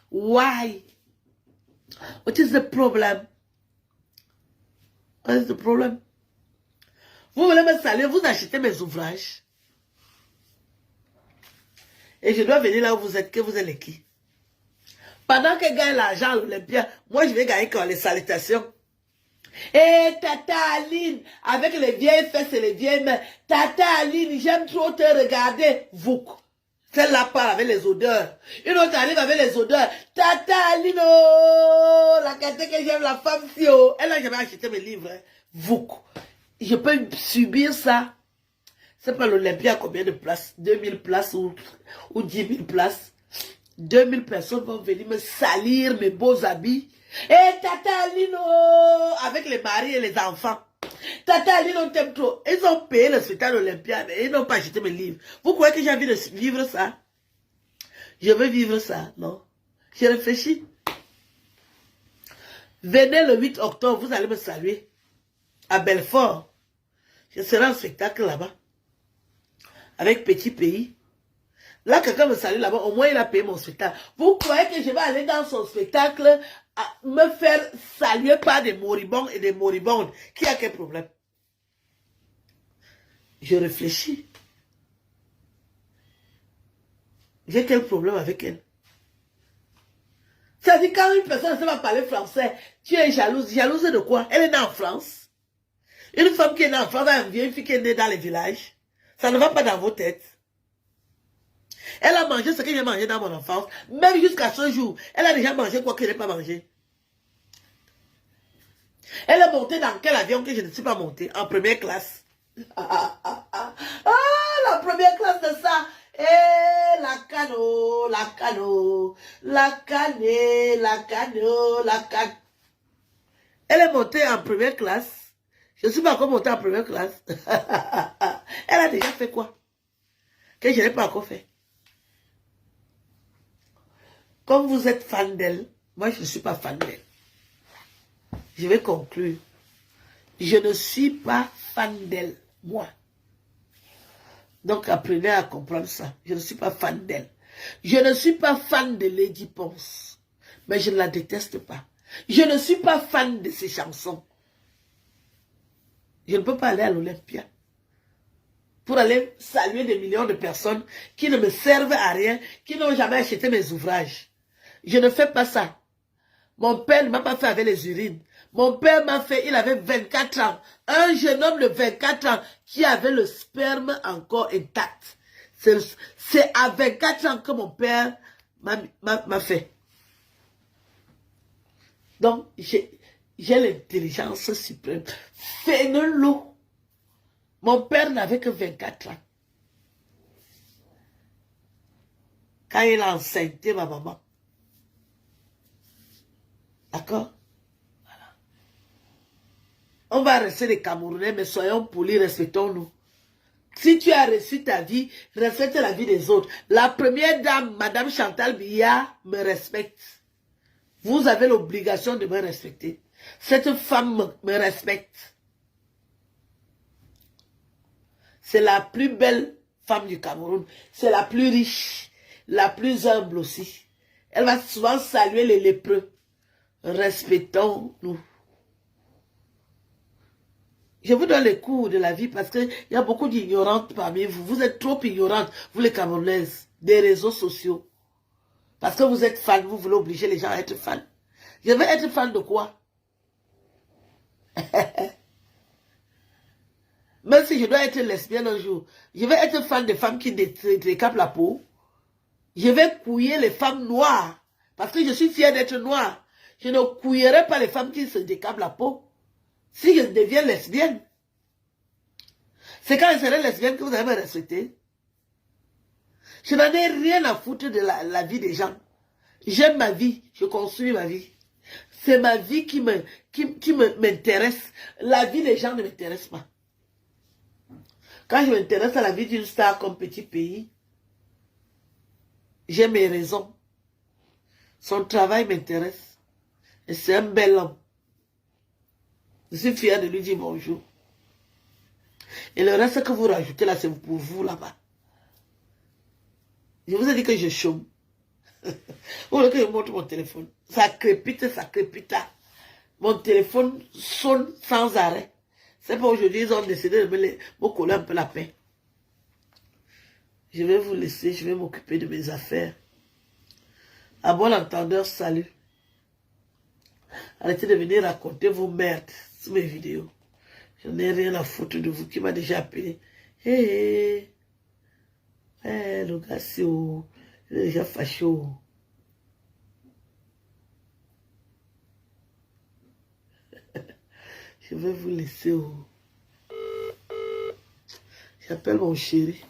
Why? What is the problem? What is the problem? Vous voulez me saluer, vous achetez mes ouvrages. Et je dois venir là où vous êtes, que vous êtes les qui? Pendant que gagne l'argent à l'Olympia, moi je vais gagner quand les salutations. Et Tata Aline, avec les vieilles fesses et les vieilles mains. Tata Aline, j'aime trop te regarder. Vous. Celle-là part avec les odeurs. Une autre arrive avec les odeurs. Tata Aline, oh, la qualité que j'aime, la femme si, oh. Elle n'a jamais acheté mes livres. Hein. Vous. Je peux subir ça. C'est pas l'Olympia, combien de places? 2000 places ou 10 000 places. 2000 personnes vont venir me salir mes beaux habits. Et Tata Aline, oh, avec les maris et les enfants. Tata Aline, on t'aime trop. Ils ont payé le spectacle Olympia, mais ils n'ont pas acheté mes livres. Vous croyez que j'ai envie de vivre ça? Je veux vivre ça, non? J'ai réfléchi. Venez le 8 octobre, vous allez me saluer. À Belfort. Je serai en spectacle là-bas. Avec Petit Pays. Là, quelqu'un me salue là-bas, au moins il a payé mon spectacle. Vous croyez que je vais aller dans son spectacle à me faire saluer par des moribonds et des moribondes? Qui a quel problème? Je réfléchis. J'ai quel problème avec elle? Ça dit quand une personne ne sait pas parler français, tu es jalouse. Jalouse de quoi? Elle est née en France. Une femme qui est née en France a une vieille fille qui est née dans les villages. Ça ne va pas dans vos têtes. Elle a mangé ce que j'ai mangé dans mon enfance. Même jusqu'à ce jour, elle a déjà mangé quoi que je n'ai pas mangé. Elle est montée dans quel avion que je ne suis pas montée? En première classe. La première classe de ça. La cano, la cano, la canne, la cano, la canne. Elle est montée en première classe. Je ne suis pas encore montée en première classe. Elle a déjà fait quoi? Que je n'ai pas encore fait. Comme vous êtes fan d'elle, moi je ne suis pas fan d'elle. Je vais conclure. Je ne suis pas fan d'elle, moi. Donc apprenez à comprendre ça. Je ne suis pas fan d'elle. Je ne suis pas fan de Lady Ponce. Mais je ne la déteste pas. Je ne suis pas fan de ses chansons. Je ne peux pas aller à l'Olympia pour aller saluer des millions de personnes qui ne me servent à rien, qui n'ont jamais acheté mes ouvrages. Je ne fais pas ça. Mon père ne m'a pas fait avec les urines. Mon père m'a fait, il avait 24 ans. Un jeune homme de 24 ans qui avait le sperme encore intact. C'est à 24 ans que mon père m'a fait. Donc, j'ai l'intelligence suprême. Fénelon. Mon père n'avait que 24 ans. Quand il a enceinté ma maman. D'accord? Voilà. On va rester des Camerounais, mais soyons polis, respectons-nous. Si tu as reçu ta vie, respecte la vie des autres. La première dame, Madame Chantal Biya, me respecte. Vous avez l'obligation de me respecter. Cette femme me respecte. C'est la plus belle femme du Cameroun. C'est la plus riche, la plus humble aussi. Elle va souvent saluer les lépreux. Respectons-nous. Je vous donne les cours de la vie parce qu'il y a beaucoup d'ignorantes parmi vous. Vous êtes trop ignorantes, vous les Camerounaises, des réseaux sociaux. Parce que vous êtes fan, vous voulez obliger les gens à être fans. Je vais être fan de quoi? Même si je dois être lesbienne un jour, je vais être fan des femmes qui décapent la peau. Je vais couiller les femmes noires. Parce que je suis fière d'être noire. Je ne couillerai pas les femmes qui se décapent la peau. Si je deviens lesbienne. C'est quand je serai lesbienne que vous allez me respecter. Je n'en ai rien à foutre de la vie des gens. J'aime ma vie. Je construis ma vie. C'est ma vie qui m'intéresse. La vie des gens ne m'intéresse pas. Quand je m'intéresse à la vie d'une star comme petit pays, j'ai mes raisons. Son travail m'intéresse. Et c'est un bel homme. Je suis fière de lui dire bonjour. Et le reste que vous rajoutez là, c'est pour vous là-bas. Je vous ai dit que je chôme. Vous voulez que je montre mon téléphone? Ça crépite, ça crépita. Mon téléphone sonne sans arrêt. C'est pas aujourd'hui, ils ont décidé de me coller un peu la paix. Je vais vous laisser, je vais m'occuper de mes affaires. À bon entendeur, salut. Arrêtez de venir raconter vos merdes sur mes vidéos. Je n'ai rien à foutre de vous qui m'a déjà appelé. Hé, le gars, c'est où? Il est déjà fâché. Je vais vous laisser. J'appelle mon chéri.